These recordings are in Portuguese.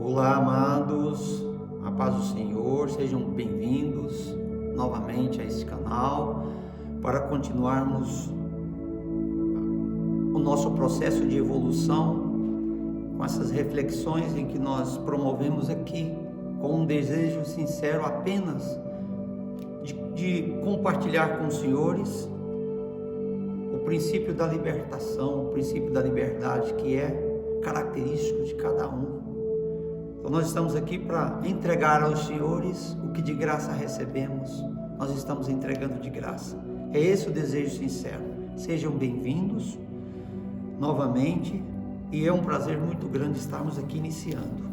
Olá, amados, a paz do Senhor, sejam bem-vindos novamente a este canal para continuarmos o nosso processo de evolução com essas reflexões em que nós promovemos aqui com um desejo sincero apenas de compartilhar com os senhores o princípio da libertação, o princípio da liberdade que é característico de cada um. Então nós estamos aqui para entregar aos senhores o que de graça recebemos, nós estamos entregando de graça. É esse o desejo sincero. Sejam bem-vindos novamente e é um prazer muito grande estarmos aqui iniciando.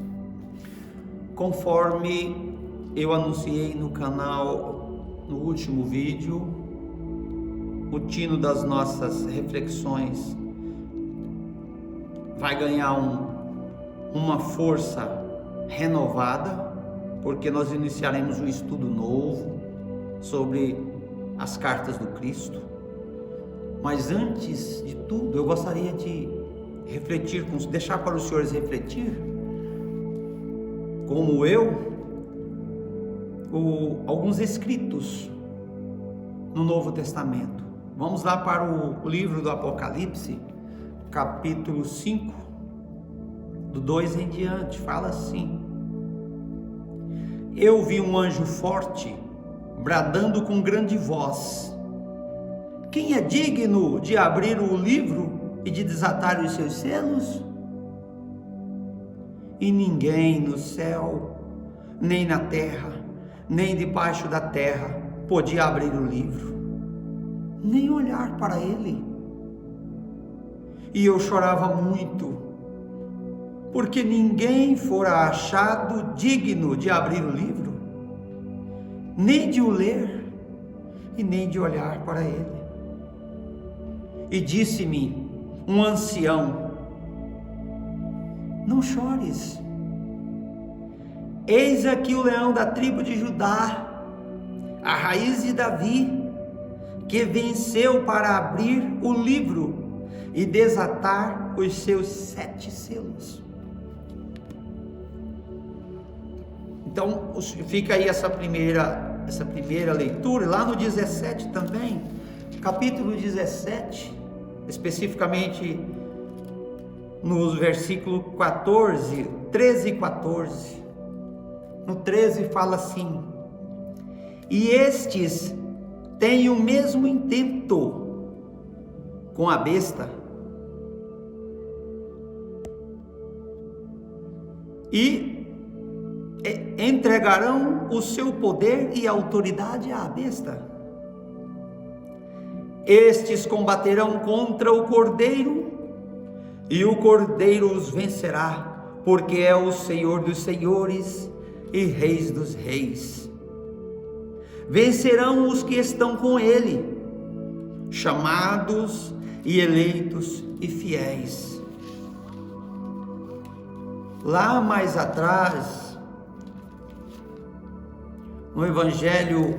Conforme eu anunciei no canal no último vídeo, o tino das nossas reflexões vai ganhar uma força renovada, porque nós iniciaremos um estudo novo sobre as cartas do Cristo. Mas antes de tudo, eu gostaria de refletir, deixar para os senhores refletir, como eu, alguns escritos no Novo Testamento. Vamos lá para o livro do Apocalipse, capítulo 5, do 2 em diante, fala assim: Eu vi um anjo forte, bradando com grande voz: Quem é digno de abrir o livro e de desatar os seus selos? E ninguém no céu, nem na terra, nem debaixo da terra, podia abrir o livro, nem olhar para ele. E eu chorava muito, porque ninguém fora achado digno de abrir o livro, nem de o ler, e nem de olhar para ele. E disse-me um ancião: Não chores, eis aqui o leão da tribo de Judá, a raiz de Davi, que venceu para abrir o livro e desatar os seus 7 selos. Então fica aí essa primeira leitura. Lá no 17 também, capítulo 17, especificamente no versículo 14, 13 e 14. No 13 fala assim: E estes têm o mesmo intento com a besta, e entregarão o seu poder e autoridade à besta. Estes combaterão contra o Cordeiro, e o Cordeiro os vencerá, porque é o Senhor dos senhores e Reis dos reis. Vencerão os que estão com ele, chamados e eleitos e fiéis. Lá mais atrás, no Evangelho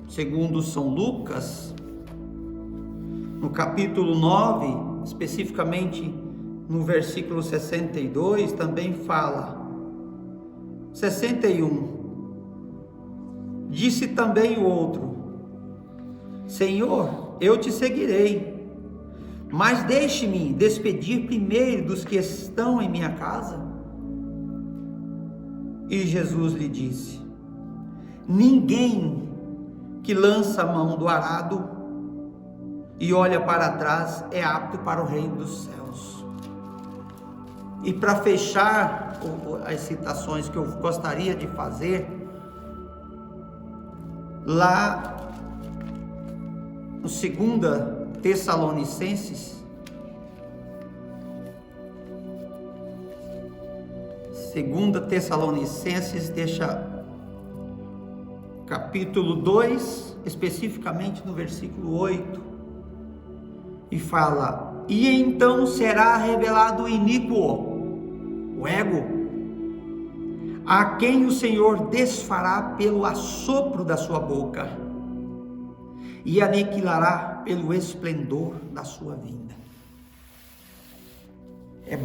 segundo São Lucas, no capítulo 9, especificamente no versículo 62, também fala, 61, disse também o outro: Senhor, eu te seguirei, mas deixe-me despedir primeiro dos que estão em minha casa. E Jesus lhe disse: Ninguém que lança a mão do arado e olha para trás é apto para o reino dos céus. E para fechar as citações que eu gostaria de fazer, lá no 2 Tessalonicenses, deixa capítulo 2, especificamente no versículo 8, e fala: E então será revelado o iníquo, o ego, a quem o Senhor desfará pelo assopro da sua boca e aniquilará pelo esplendor da sua vinda.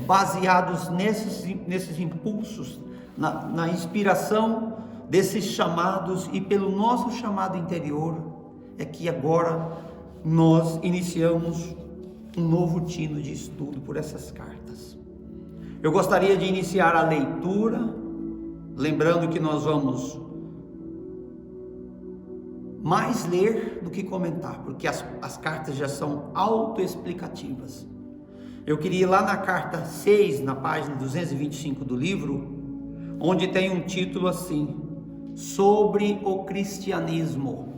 Baseados nesses impulsos na inspiração desses chamados e pelo nosso chamado interior, é que agora nós iniciamos um novo tino de estudo por essas cartas. Eu gostaria de iniciar a leitura, lembrando que nós vamos mais ler do que comentar, porque as cartas já são autoexplicativas. Eu queria ir lá na carta 6, na página 225 do livro, onde tem um título assim: sobre o cristianismo.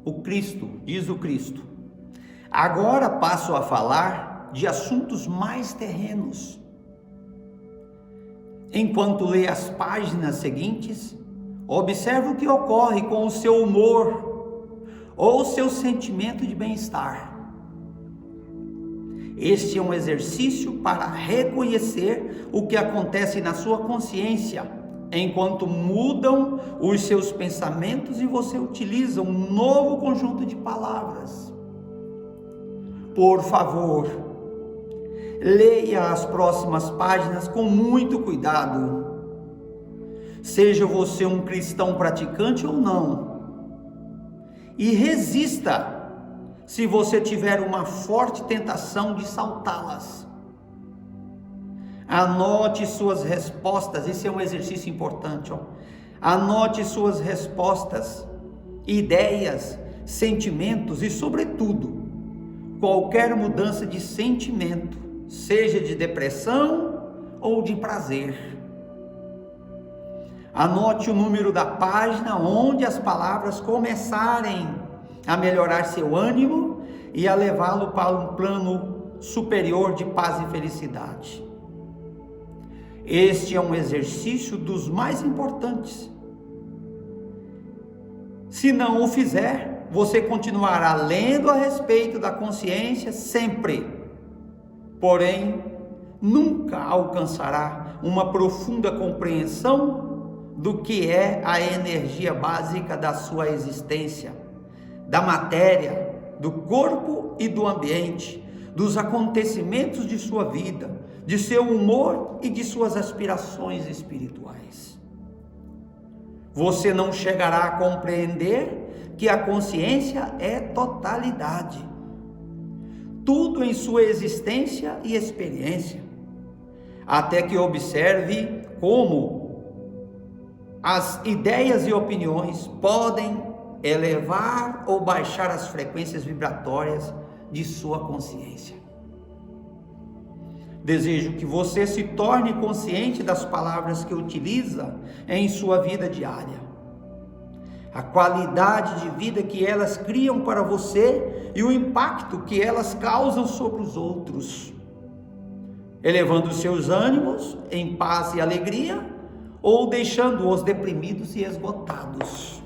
O Cristo, diz o Cristo: agora passo a falar de assuntos mais terrenos. Enquanto lê as páginas seguintes, observe o que ocorre com o seu humor ou seu sentimento de bem-estar. Este é um exercício para reconhecer o que acontece na sua consciência, enquanto mudam os seus pensamentos e você utiliza um novo conjunto de palavras. Por favor, leia as próximas páginas com muito cuidado. Seja você um cristão praticante ou não, e resista se você tiver uma forte tentação de saltá-las. Anote suas respostas, esse é um exercício importante. Anote suas respostas, ideias, sentimentos e, sobretudo, qualquer mudança de sentimento, seja de depressão ou de prazer. Anote o número da página onde as palavras começarem a melhorar seu ânimo e a levá-lo para um plano superior de paz e felicidade. Este é um exercício dos mais importantes. Se não o fizer, você continuará lendo a respeito da consciência sempre, porém nunca alcançará uma profunda compreensão do que é a energia básica da sua existência, da matéria, do corpo e do ambiente, dos acontecimentos de sua vida, de seu humor e de suas aspirações espirituais. Você não chegará a compreender que a consciência é totalidade, tudo em sua existência e experiência, até que observe como as ideias e opiniões podem elevar ou baixar as frequências vibratórias de sua consciência. Desejo que você se torne consciente das palavras que utiliza em sua vida diária, a qualidade de vida que elas criam para você e o impacto que elas causam sobre os outros, elevando seus ânimos em paz e alegria ou deixando-os deprimidos e esgotados.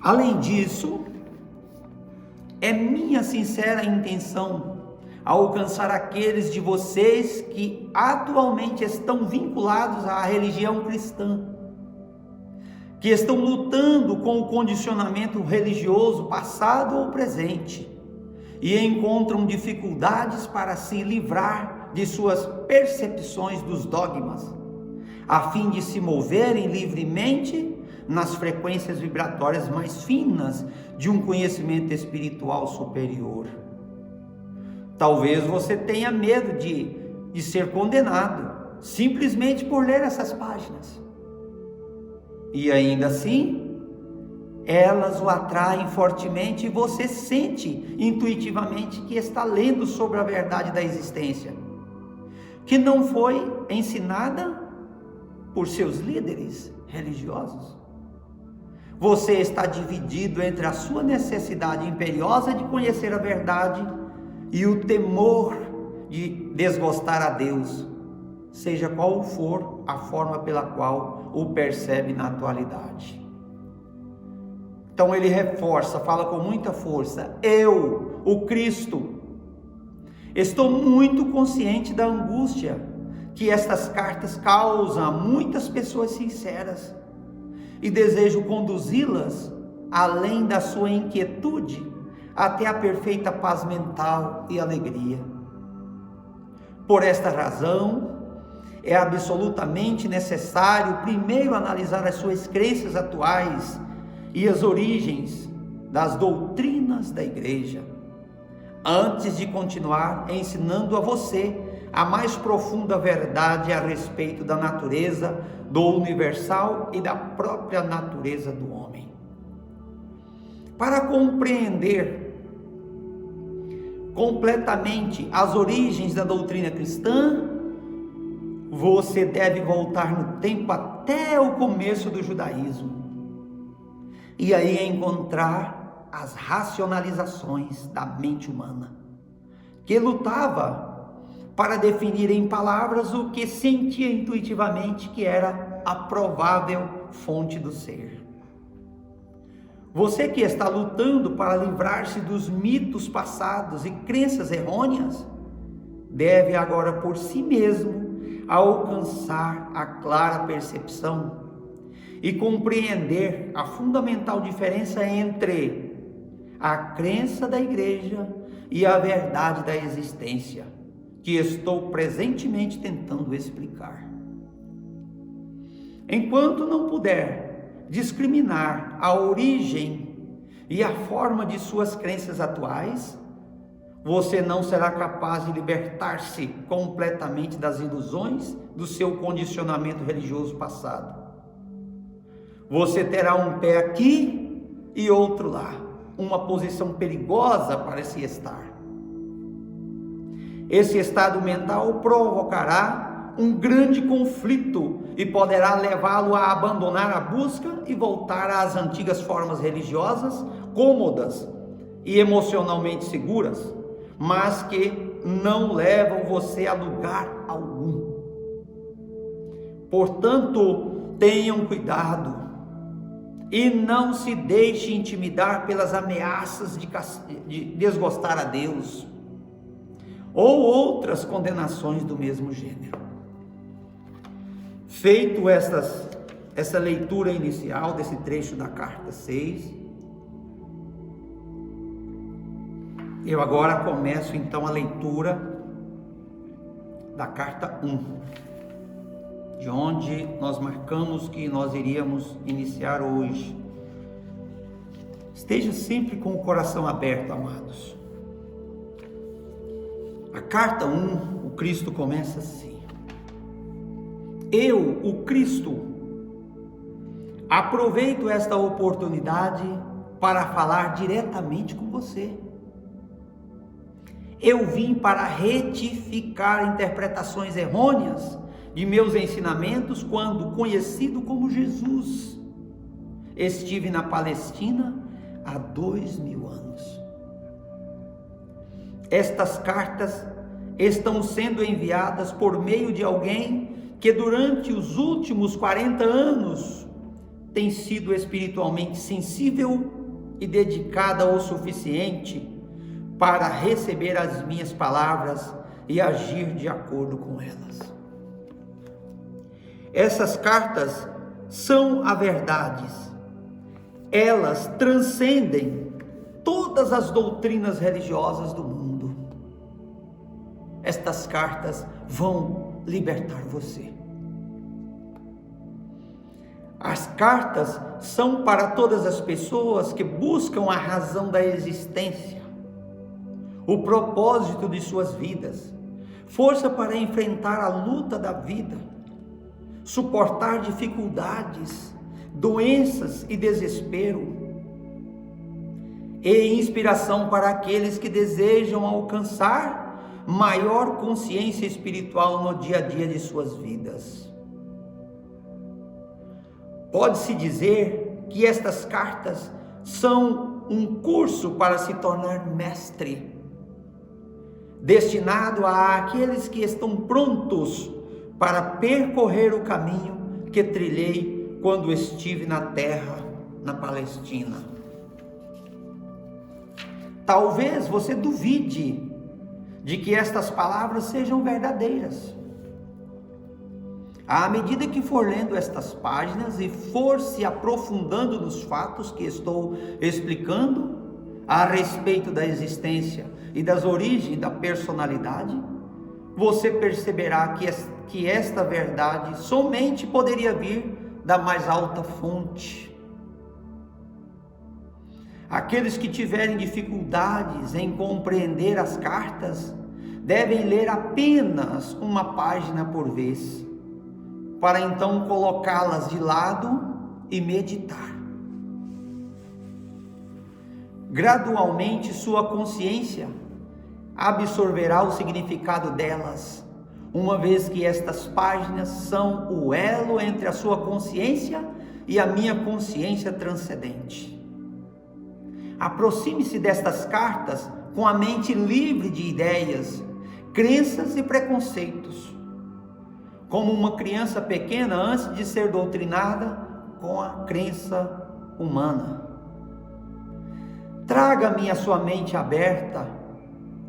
Além disso, é minha sincera intenção alcançar aqueles de vocês que atualmente estão vinculados à religião cristã, que estão lutando com o condicionamento religioso passado ou presente e encontram dificuldades para se livrar de suas percepções dos dogmas, a fim de se moverem livremente nas frequências vibratórias mais finas de um conhecimento espiritual superior. Talvez você tenha medo de ser condenado, simplesmente por ler essas páginas. E ainda assim, elas o atraem fortemente e você sente intuitivamente que está lendo sobre a verdade da existência, que não foi ensinada por seus líderes religiosos. Você está dividido entre a sua necessidade imperiosa de conhecer a verdade e o temor de desgostar a Deus, seja qual for a forma pela qual o percebe na atualidade. Então ele reforça, fala com muita força: eu, o Cristo, estou muito consciente da angústia que estas cartas causam a muitas pessoas sinceras e desejo conduzi-las além da sua inquietude até a perfeita paz mental e alegria. Por esta razão, é absolutamente necessário primeiro analisar as suas crenças atuais e as origens das doutrinas da igreja, antes de continuar ensinando a você a mais profunda verdade a respeito da natureza do universal e da própria natureza do homem. Para compreender completamente as origens da doutrina cristã, você deve voltar no tempo até o começo do judaísmo e aí encontrar as racionalizações da mente humana, que lutava para definir em palavras o que sentia intuitivamente que era a provável fonte do ser. Você que está lutando para livrar-se dos mitos passados e crenças errôneas, deve agora por si mesmo alcançar a clara percepção e compreender a fundamental diferença entre a crença da igreja e a verdade da existência, que estou presentemente tentando explicar. Enquanto não puder discriminar a origem e a forma de suas crenças atuais, você não será capaz de libertar-se completamente das ilusões do seu condicionamento religioso passado. Você terá um pé aqui e outro lá, uma posição perigosa para se estar. Esse estado mental provocará um grande conflito e poderá levá-lo a abandonar a busca e voltar às antigas formas religiosas, cômodas e emocionalmente seguras, mas que não levam você a lugar algum. Portanto, tenham cuidado e não se deixe intimidar pelas ameaças de desgostar a Deus ou outras condenações do mesmo gênero. Feito essa leitura inicial desse trecho da carta 6, eu agora começo então a leitura da carta 1, de onde nós marcamos que nós iríamos iniciar hoje. Esteja sempre com o coração aberto, amados. A carta 1, o Cristo começa assim: eu, o Cristo, aproveito esta oportunidade para falar diretamente com você. Eu vim para retificar interpretações errôneas de meus ensinamentos quando, conhecido como Jesus, estive na Palestina há 2000 anos. Estas cartas estão sendo enviadas por meio de alguém que durante os últimos 40 anos tem sido espiritualmente sensível e dedicada o suficiente para receber as minhas palavras e agir de acordo com elas. Essas cartas são a verdade. Elas transcendem todas as doutrinas religiosas do mundo. Estas cartas vão libertar você. As cartas são para todas as pessoas que buscam a razão da existência, o propósito de suas vidas, força para enfrentar a luta da vida, suportar dificuldades, doenças e desespero, e inspiração para aqueles que desejam alcançar maior consciência espiritual no dia a dia de suas vidas. Pode-se dizer que estas cartas são um curso para se tornar mestre, destinado a aqueles que estão prontos para percorrer o caminho que trilhei quando estive na terra, na Palestina. Talvez você duvide de que estas palavras sejam verdadeiras. À medida que for lendo estas páginas e for se aprofundando nos fatos que estou explicando a respeito da existência e das origens da personalidade, você perceberá que esta verdade somente poderia vir da mais alta fonte. Aqueles que tiverem dificuldades em compreender as cartas devem ler apenas uma página por vez, para então colocá-las de lado e meditar. Gradualmente, sua consciência absorverá o significado delas, uma vez que estas páginas são o elo entre a sua consciência e a minha consciência transcendente. Aproxime-se destas cartas com a mente livre de ideias, crenças e preconceitos, como uma criança pequena antes de ser doutrinada com a crença humana. Traga-me a sua mente aberta,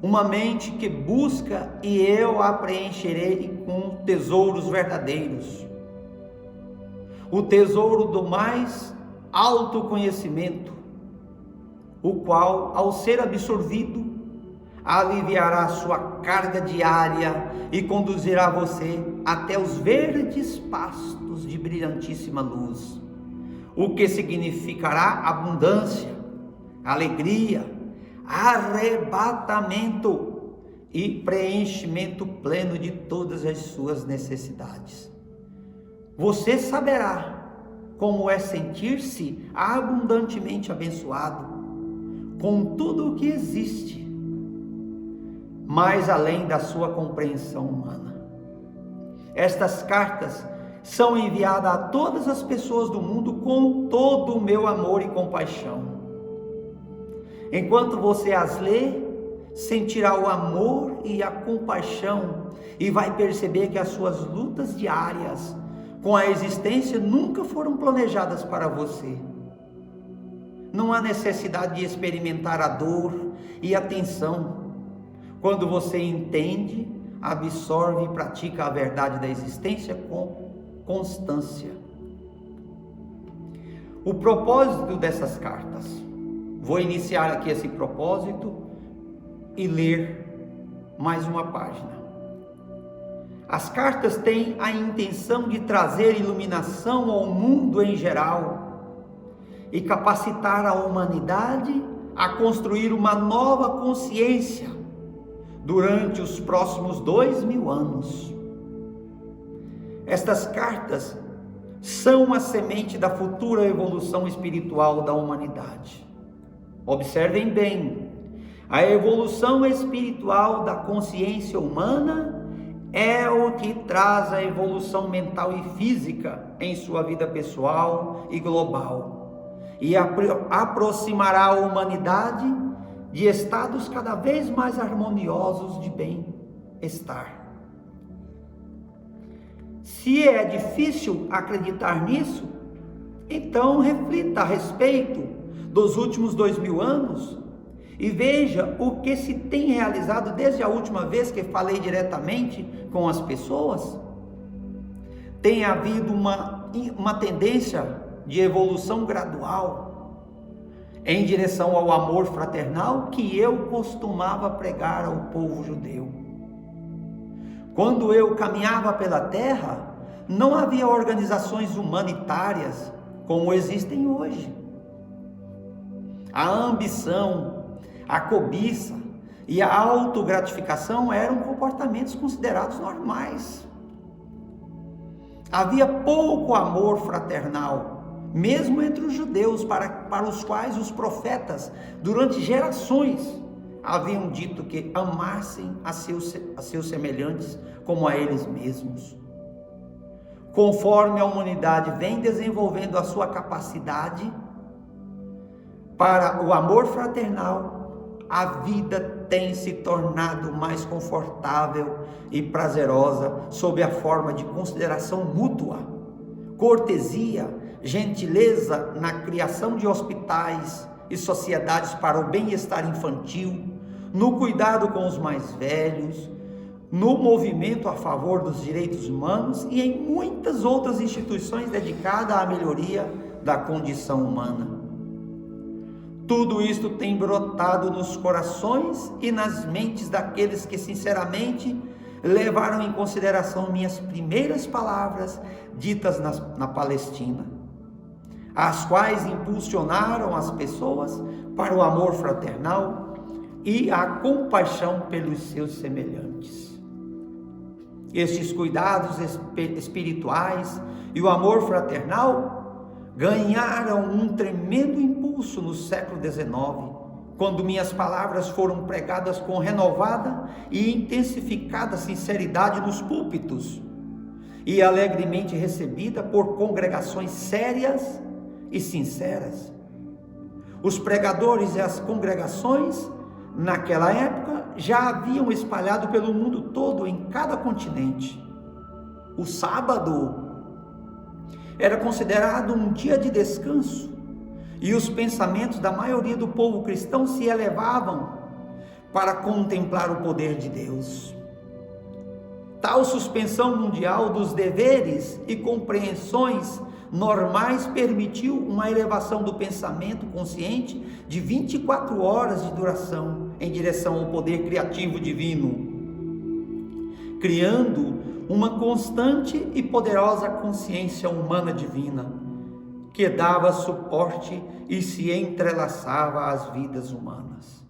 uma mente que busca, e eu a preencherei com tesouros verdadeiros. O tesouro do mais alto conhecimento, o qual, ao ser absorvido, aliviará a sua carga diária e conduzirá você até os verdes pastos de brilhantíssima luz, o que significará abundância, alegria, arrebatamento e preenchimento pleno de todas as suas necessidades. Você saberá como é sentir-se abundantemente abençoado com tudo o que existe, mais além da sua compreensão humana. Estas cartas são enviadas a todas as pessoas do mundo com todo o meu amor e compaixão. Enquanto você as lê, sentirá o amor e a compaixão e vai perceber que as suas lutas diárias com a existência nunca foram planejadas para você. Não há necessidade de experimentar a dor e a tensão. Quando você entende, absorve e pratica a verdade da existência com constância. O propósito dessas cartas. Vou iniciar aqui esse propósito e ler mais uma página. As cartas têm a intenção de trazer iluminação ao mundo em geral e capacitar a humanidade a construir uma nova consciência durante os próximos 2000 anos. Estas cartas são a semente da futura evolução espiritual da humanidade. Observem bem, a evolução espiritual da consciência humana é o que traz a evolução mental e física em sua vida pessoal e global, e aproximará a humanidade de estados cada vez mais harmoniosos de bem-estar. Se é difícil acreditar nisso, então reflita a respeito dos últimos 2000 anos e veja o que se tem realizado desde a última vez que falei diretamente com as pessoas. Tem havido uma tendência de evolução gradual em direção ao amor fraternal que eu costumava pregar ao povo judeu. Quando eu caminhava pela terra, não havia organizações humanitárias como existem hoje. A ambição, a cobiça e a autogratificação eram comportamentos considerados normais. Havia pouco amor fraternal, mesmo entre os judeus, para os quais os profetas, durante gerações, haviam dito que amassem a seus semelhantes como a eles mesmos. Conforme a humanidade vem desenvolvendo a sua capacidade para o amor fraternal, a vida tem se tornado mais confortável e prazerosa sob a forma de consideração mútua, cortesia, gentileza na criação de hospitais e sociedades para o bem-estar infantil, no cuidado com os mais velhos, no movimento a favor dos direitos humanos e em muitas outras instituições dedicadas à melhoria da condição humana. Tudo isto tem brotado nos corações e nas mentes daqueles que sinceramente levaram em consideração minhas primeiras palavras ditas na Palestina, as quais impulsionaram as pessoas para o amor fraternal e a compaixão pelos seus semelhantes. Estes cuidados espirituais e o amor fraternal ganharam um tremendo impulso no século XIX, quando minhas palavras foram pregadas com renovada e intensificada sinceridade nos púlpitos e alegremente recebida por congregações sérias e sinceras. Os pregadores e as congregações, naquela época, já haviam espalhado pelo mundo todo, em cada continente. O sábado era considerado um dia de descanso, e os pensamentos da maioria do povo cristão se elevavam para contemplar o poder de Deus. Tal suspensão mundial dos deveres e compreensões normais permitiu uma elevação do pensamento consciente de 24 horas de duração em direção ao poder criativo divino, criando uma constante e poderosa consciência humana divina, que dava suporte e se entrelaçava às vidas humanas.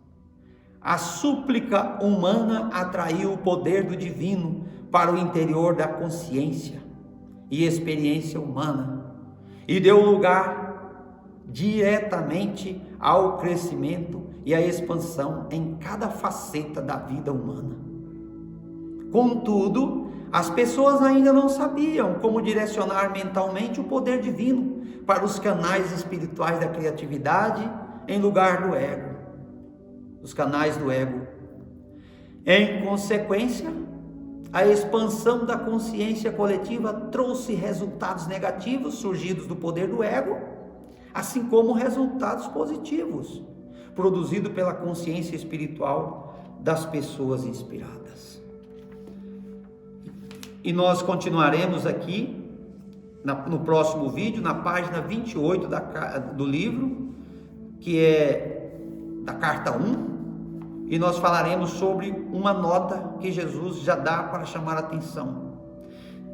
A súplica humana atraiu o poder do divino para o interior da consciência e experiência humana, e deu lugar diretamente ao crescimento e à expansão em cada faceta da vida humana. Contudo, as pessoas ainda não sabiam como direcionar mentalmente o poder divino para os canais espirituais da criatividade em lugar do ego, os canais do ego. Em consequência, a expansão da consciência coletiva trouxe resultados negativos surgidos do poder do ego, assim como resultados positivos, produzidos pela consciência espiritual das pessoas inspiradas. E nós continuaremos aqui no próximo vídeo, na página 28 do livro, que é da carta 1, e nós falaremos sobre uma nota que Jesus já dá para chamar a atenção.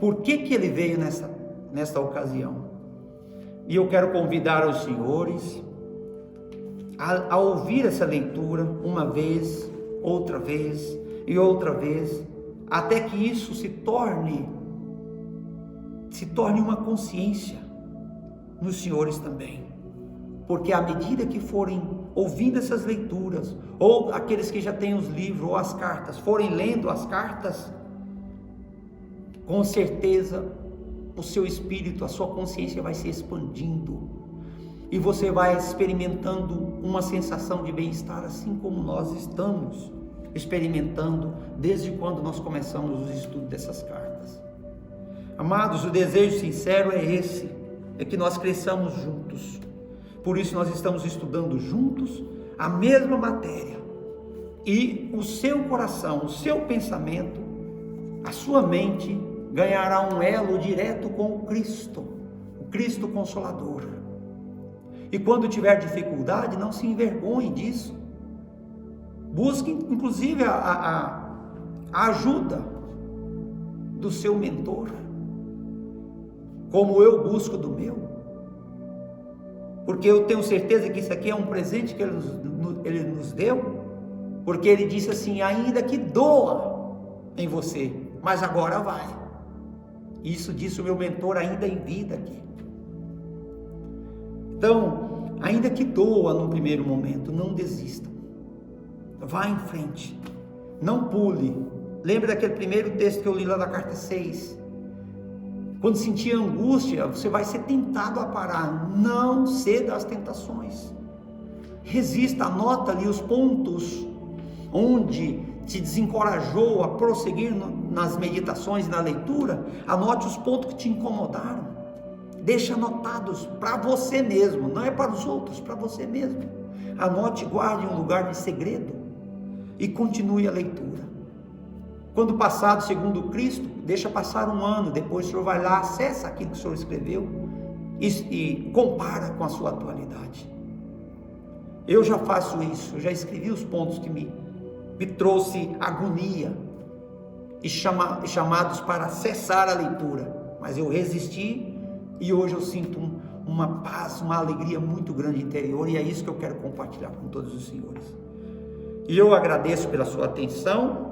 Por que ele veio nesta ocasião? E eu quero convidar os senhores a ouvir essa leitura uma vez, outra vez e outra vez, até que isso se torne uma consciência nos senhores também. Porque à medida que forem ouvindo essas leituras, ou aqueles que já têm os livros ou as cartas, forem lendo as cartas, com certeza o seu espírito, a sua consciência vai se expandindo, e você vai experimentando uma sensação de bem-estar, assim como nós estamos experimentando desde quando nós começamos os estudos dessas cartas. Amados, o desejo sincero é esse, é que nós cresçamos juntos. Por isso nós estamos estudando juntos a mesma matéria, e o seu coração, o seu pensamento, a sua mente ganhará um elo direto com o Cristo Consolador. E quando tiver dificuldade, não se envergonhe disso. Busque inclusive a ajuda do seu mentor, como eu busco do meu. Porque eu tenho certeza que isso aqui é um presente que Ele nos deu, porque Ele disse assim: ainda que doa em você, mas agora vai. Isso disse o meu mentor ainda em vida aqui. Então, ainda que doa no primeiro momento, não desista. Vá em frente, não pule. Lembra daquele primeiro texto que eu li lá da carta 6? Quando sentir angústia, você vai ser tentado a parar. Não ceda às tentações. Resista, anota ali os pontos onde te desencorajou a prosseguir nas meditações e na leitura. Anote os pontos que te incomodaram. Deixa anotados para você mesmo, não é para os outros, para você mesmo. Anote, guarde em um lugar de segredo e continue a leitura. Quando passado segundo Cristo, deixa passar um ano, depois o senhor vai lá, acessa aquilo que o senhor escreveu e compara com a sua atualidade. Eu já faço isso, eu já escrevi os pontos que me trouxe agonia, e chamados para cessar a leitura, mas eu resisti e hoje eu sinto uma paz, uma alegria muito grande interior, e é isso que eu quero compartilhar com todos os senhores. E eu agradeço pela sua atenção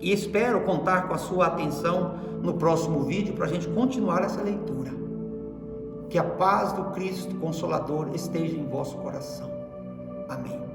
e espero contar com a sua atenção no próximo vídeo para a gente continuar essa leitura. Que a paz do Cristo Consolador esteja em vosso coração. Amém.